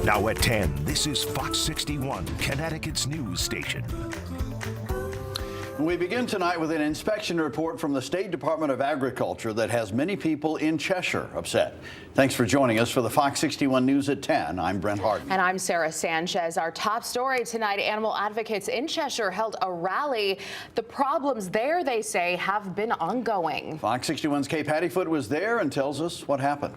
Now at 10, this is Fox 61, Connecticut's news station. We begin tonight with an inspection report from the State Department of Agriculture that has many people in Cheshire upset. Thanks for joining us for the Fox 61 News at 10. I'm Brent Harden. And I'm Sarah Sanchez. Our top story tonight, animal advocates in Cheshire held a rally. The problems there, they say, have been ongoing. Fox 61's Kay Pattyfoot was there and tells us what happened.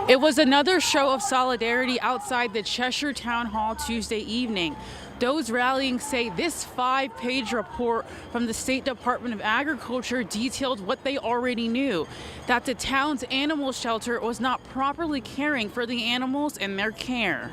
It was another show of solidarity outside the Cheshire Town Hall Tuesday evening. Those rallying say this 5-page report from the State Department of Agriculture detailed what they already knew, that the town's animal shelter was not properly caring for the animals in their care.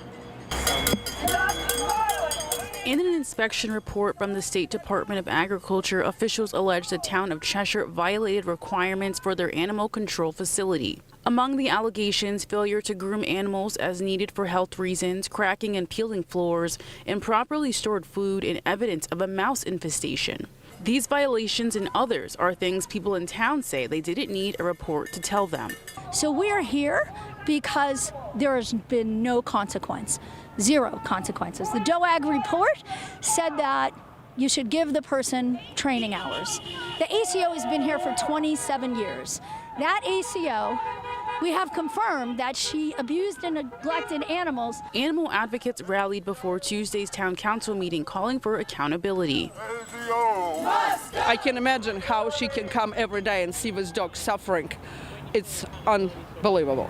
In an inspection report from the State Department of Agriculture, officials alleged the town of Cheshire violated requirements for their animal control facility. Among the allegations, failure to groom animals as needed for health reasons, cracking and peeling floors, improperly stored food, and evidence of a mouse infestation. These violations and others are things people in town say they didn't need a report to tell them. So we are here because there has been no consequence. Zero consequences. The DOAG report said that you should give the person training hours. The ACO has been here for 27 years. That ACO, we have confirmed that she abused and neglected animals. Animal advocates rallied before Tuesday's town council meeting calling for accountability. I can imagine how she can come every day and see this dog suffering. It's unbelievable.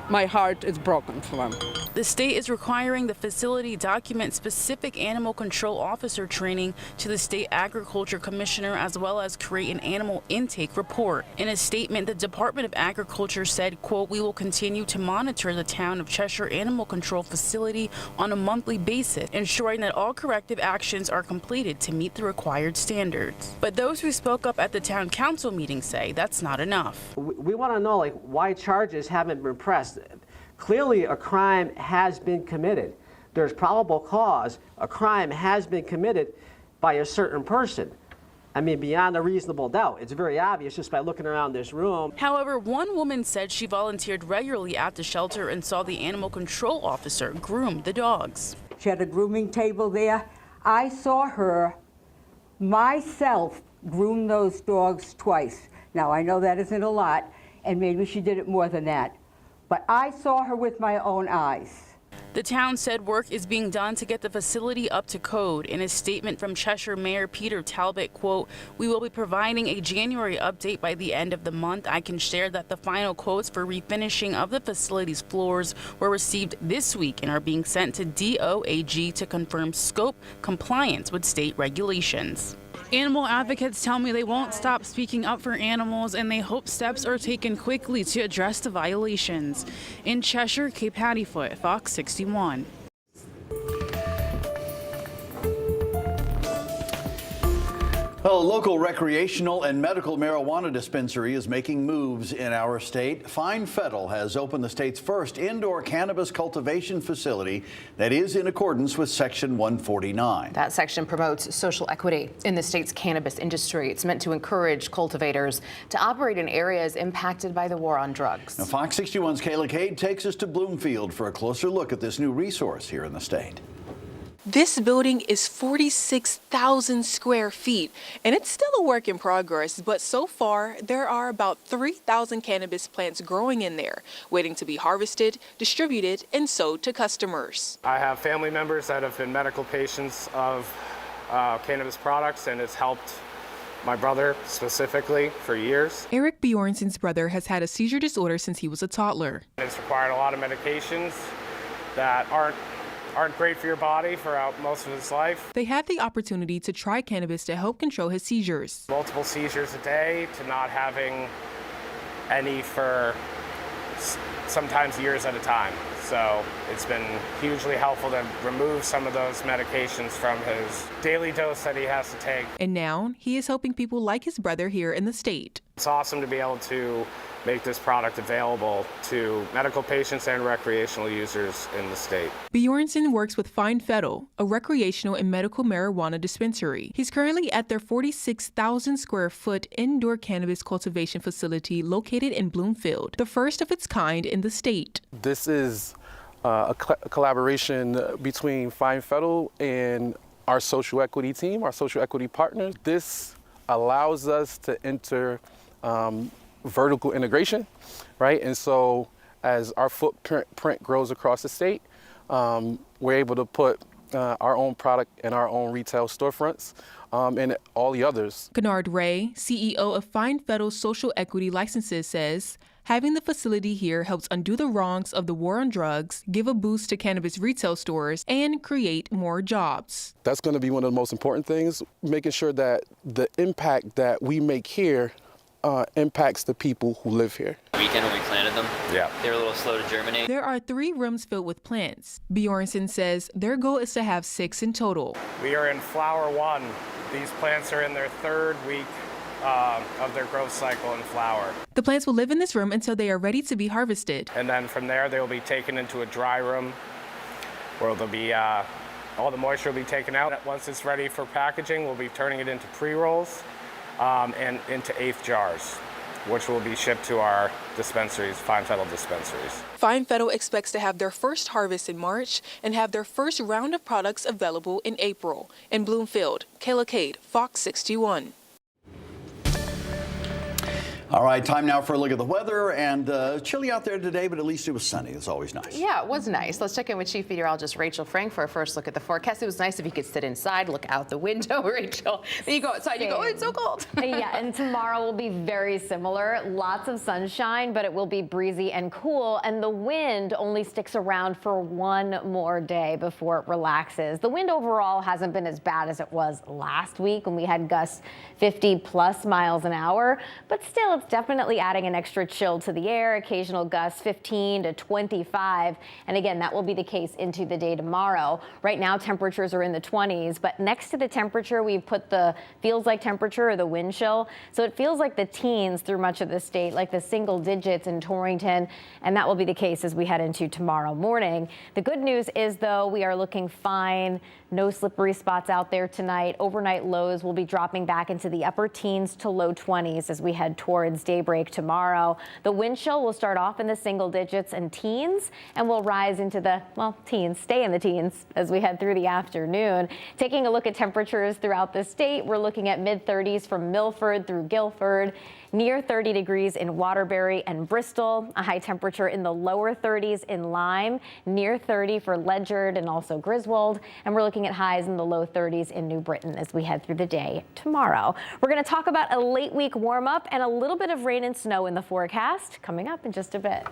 My heart is broken for them. The state is requiring the facility document specific animal control officer training to the state agriculture commissioner, as well as create an animal intake report. In a statement, the Department of Agriculture said, quote, "We will continue to monitor the town of Cheshire Animal Control Facility on a monthly basis, ensuring that all corrective actions are completed to meet the required standards." But those who spoke up at the town council meeting say that's not enough. We want to know, why charges haven't been pressed. Clearly, a crime has been committed. There's probable cause. A crime has been committed by a certain person. I mean, beyond a reasonable doubt. It's very obvious just by looking around this room. However, one woman said she volunteered regularly at the shelter and saw the animal control officer groom the dogs. She had a grooming table there. I saw her myself groom those dogs twice. Now, I know that isn't a lot, and maybe she did it more than that. But I saw her with my own eyes. The town said work is being done to get the facility up to code. In a statement from Cheshire Mayor Peter Talbot, quote, "We will be providing a January update by the end of the month. I can share that the final quotes for refinishing of the facility's floors were received this week and are being sent to DOAG to confirm scope compliance with state regulations." Animal advocates tell me they won't stop speaking up for animals, and they hope steps are taken quickly to address the violations. In Cheshire, Kay Pattyfoot, Fox 61. Well, a local recreational and medical marijuana dispensary is making moves in our state. Fine Fettle has opened the state's first indoor cannabis cultivation facility that is in accordance with Section 149. That section promotes social equity in the state's cannabis industry. It's meant to encourage cultivators to operate in areas impacted by the war on drugs. Now, Fox 61's Kayla Cade takes us to Bloomfield for a closer look at this new resource here in the state. This building is 46,000 square feet, and it's still a work in progress, but so far there are about 3,000 cannabis plants growing in there, waiting to be harvested, distributed, and sold to customers. I have family members that have been medical patients of cannabis products, and it's helped my brother specifically for years. Eric Bjornson's brother has had a seizure disorder since he was a toddler. It's required a lot of medications that aren't great for your body throughout most of his life. They had the opportunity to try cannabis to help control his seizures. Multiple seizures a day to not having any for sometimes years at a time. So it's been hugely helpful to remove some of those medications from his daily dose that he has to take. And now he is helping people like his brother here in the state. It's awesome to be able to make this product available to medical patients and recreational users in the state. Bjornson works with Fine Fettle, a recreational and medical marijuana dispensary. He's currently at their 46,000 square foot indoor cannabis cultivation facility located in Bloomfield, the first of its kind in the state. This is a collaboration between Fine Federal and our social equity team, our social equity partners. This allows us to enter vertical integration, right? And so as our footprint grows across the state, we're able to put our own product in our own retail storefronts and all the others. Kennard Ray, CEO of Fine Federal Social Equity Licenses, says having the facility here helps undo the wrongs of the war on drugs, give a boost to cannabis retail stores, and create more jobs. That's going to be one of the most important things, making sure that the impact that we make here impacts the people who live here. Weekend when we planted them, yeah, they were a little slow to germinate. There are 3 rooms filled with plants. Bjornson says their goal is to have 6 in total. We are in flower 1. These plants are in their 3rd week of their growth cycle in flower. The plants will live in this room until they are ready to be harvested. And then from there, they will be taken into a dry room where they'll be, all the moisture will be taken out. Once it's ready for packaging, we'll be turning it into pre-rolls and into 1/8 jars, which will be shipped to our dispensaries, Fine Federal dispensaries. Fine Federal expects to have their first harvest in March and have their first round of products available in April. In Bloomfield, Kayla Cade, Fox 61. All right, time now for a look at the weather. And chilly out there today, but at least it was sunny. It's always nice. Yeah, it was nice. Let's check in with Chief Meteorologist Rachel Frank for a first look at the forecast. It was nice if you could sit inside, look out the window, Rachel. Then you go outside, you go, oh, it's so cold. Yeah, and tomorrow will be very similar. Lots of sunshine, but it will be breezy and cool. And the wind only sticks around for 1 more day before it relaxes. The wind overall hasn't been as bad as it was last week when we had gusts 50+ miles an hour, but still it's definitely adding an extra chill to the air, occasional gusts 15 to 25. And again, that will be the case into the day tomorrow. Right now, temperatures are in the 20s, but next to the temperature, we've put the feels like temperature or the wind chill. So it feels like the teens through much of the state, like the single digits in Torrington. And that will be the case as we head into tomorrow morning. The good news is, though, we are looking fine. No slippery spots out there tonight. Overnight lows will be dropping back into the upper teens to low 20s as we head towards daybreak tomorrow. The wind chill will start off in the single digits and teens and will rise into the, well, teens, stay in the teens as we head through the afternoon. Taking a look at temperatures throughout the state, we're looking at mid-30s from Milford through Guilford, near 30 degrees in Waterbury and Bristol, a high temperature in the lower 30s in Lyme, near 30 for Ledyard and also Griswold, and we're looking at highs in the low 30s in New Britain as we head through the day tomorrow. We're going to talk about a late week warm up and a little bit of rain and snow in the forecast coming up in just a bit.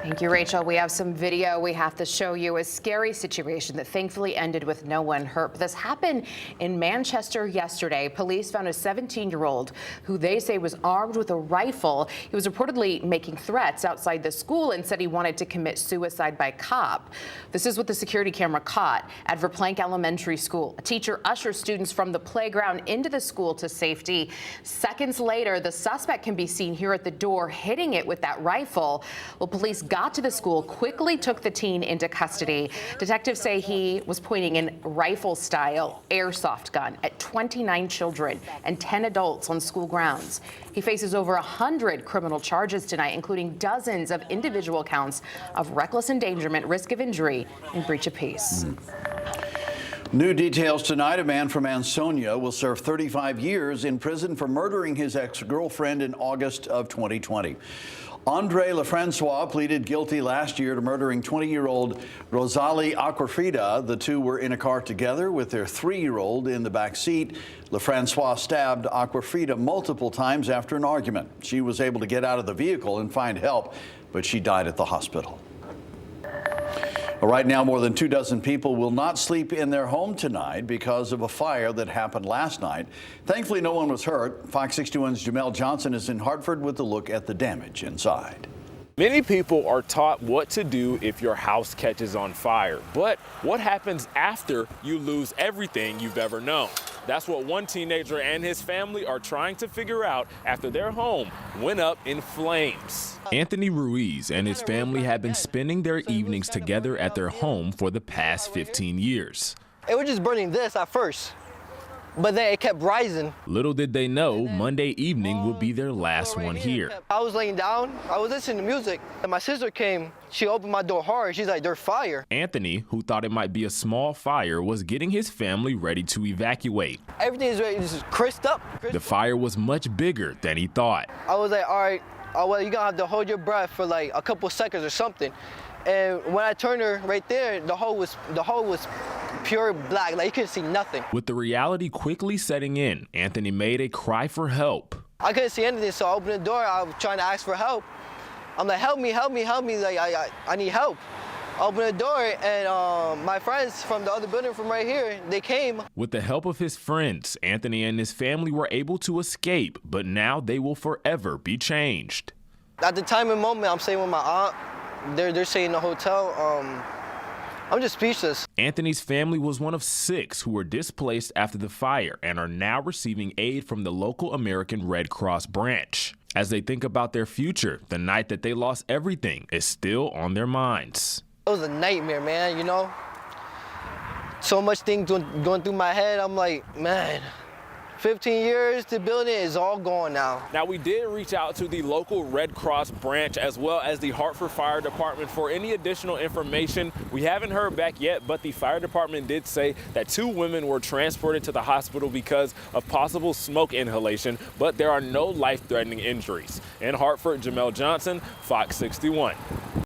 Thank you, Rachel. We have some video we have to show you. A scary situation that thankfully ended with no one hurt. This happened in Manchester yesterday. Police found a 17-year-old who they say was armed with a rifle. He was reportedly making threats outside the school and said he wanted to commit suicide by cop. This is what the security camera caught at Verplank Elementary School. A teacher ushers students from the playground into the school to safety. Seconds later, the suspect can be seen here at the door hitting it with that rifle. Well, police got to the school, quickly took the teen into custody. Detectives say he was pointing a rifle-style airsoft gun at 29 children and 10 adults on school grounds. He faces over 100 criminal charges tonight, including dozens of individual counts of reckless endangerment, risk of injury, and breach of peace. New details tonight. A man from Ansonia will serve 35 years in prison for murdering his ex-girlfriend in August of 2020. Andre Lefrancois pleaded guilty last year to murdering 20-year-old Rosalie Aquafrida. The two were in a car together with their 3-year-old in the back seat. Lefrancois stabbed Aquafrida multiple times after an argument. She was able to get out of the vehicle and find help, but she died at the hospital. Right now, more than 24 people will not sleep in their home tonight because of a fire that happened last night. Thankfully, no one was hurt. Fox 61's Jamel Johnson is in Hartford with a look at the damage inside. Many people are taught what to do if your house catches on fire. But what happens after you lose everything you've ever known? That's what one teenager and his family are trying to figure out after their home went up in flames. Anthony Ruiz and his family have been spending their evenings together at their home for the past 15 years. It was just burning this at first. but then it kept rising. Little did they know, Monday evening will be their last one here. I was laying down, I was listening to music, and my sister came. She opened my door hard. She's like, "There's fire." Anthony, who thought it might be a small fire, was getting his family ready to evacuate. Everything is ready, just crisped up. The fire was much bigger than he thought. I was like, all right, well, you're gonna have to hold your breath for like a couple seconds or something. And when I turned her right there, the hole was pure black, like you couldn't see nothing. With the reality quickly setting in, Anthony made a cry for help. I couldn't see anything, so I opened the door. I was trying to ask for help. I'm like, help me, help me, help me, like I need help. I opened the door, and my friends from the other building from right here, they came. With the help of his friends, Anthony and his family were able to escape, but now they will forever be changed. At the time and moment, I'm staying with my aunt. They're staying in the hotel. I'm just speechless. Anthony's family was one of 6 who were displaced after the fire and are now receiving aid from the local American Red Cross branch. As they think about their future, the night that they lost everything is still on their minds. It was a nightmare, man, you know? So much things going through my head. I'm like, man, 15 years, the building is all gone now. Now, we did reach out to the local Red Cross branch as well as the Hartford Fire Department for any additional information. We haven't heard back yet, but the fire department did say that 2 women were transported to the hospital because of possible smoke inhalation, but there are no life-threatening injuries. In Hartford, Jamel Johnson, Fox 61.